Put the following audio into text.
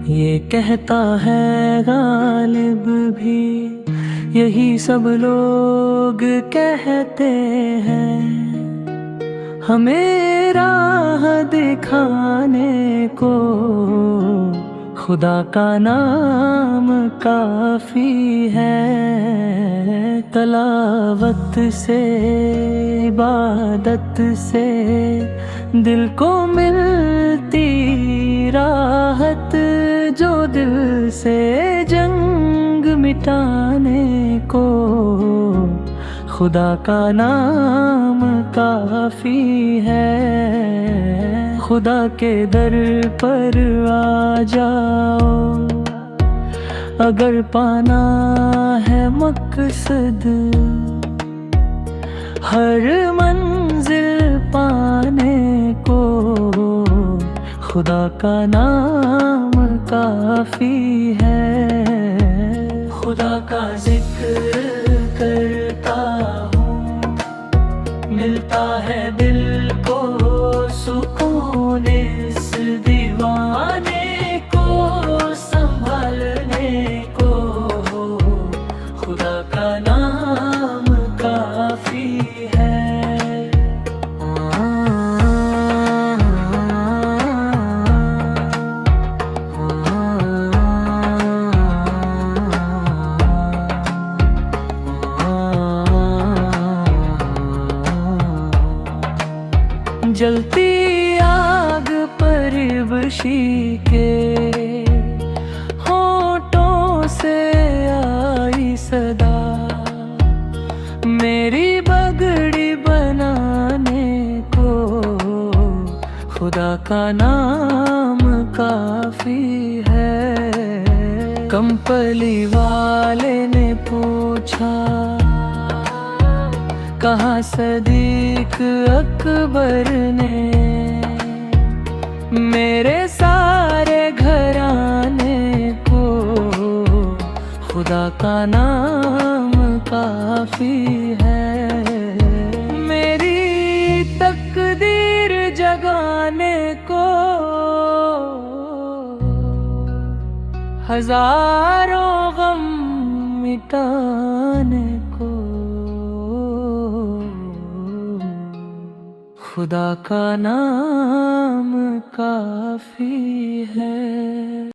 ये कहता है गालिब भी, यही सब लोग कहते हैं, हमें राह दिखाने को खुदा का नाम काफी है। तलावत से, इबादत से दिल को मिलती राहत, जो दिल से जंग मिटाने को खुदा का नाम काफी है। खुदा के दर पर आ जाओ, अगर पाना है मकसद, हर मंजिल पाने को खुदा का नाम काफी है। खुदा का जिक्र करता हूँ, मिलता है दिल को सुकून, इस दीवाने को संभालने को खुदा का नाम काफी है। जलती आग पर बशी के होठों से आई सदा, मेरी बगड़ी बनाने को खुदा का नाम काफी है। कंपली वाले ने पूछा, कहा सदीक अकबर ने, मेरे सारे घराने को खुदा का नाम काफी है। मेरी तकदीर जगाने को हजारों गम मिटाने को खुदा का नाम काफी है।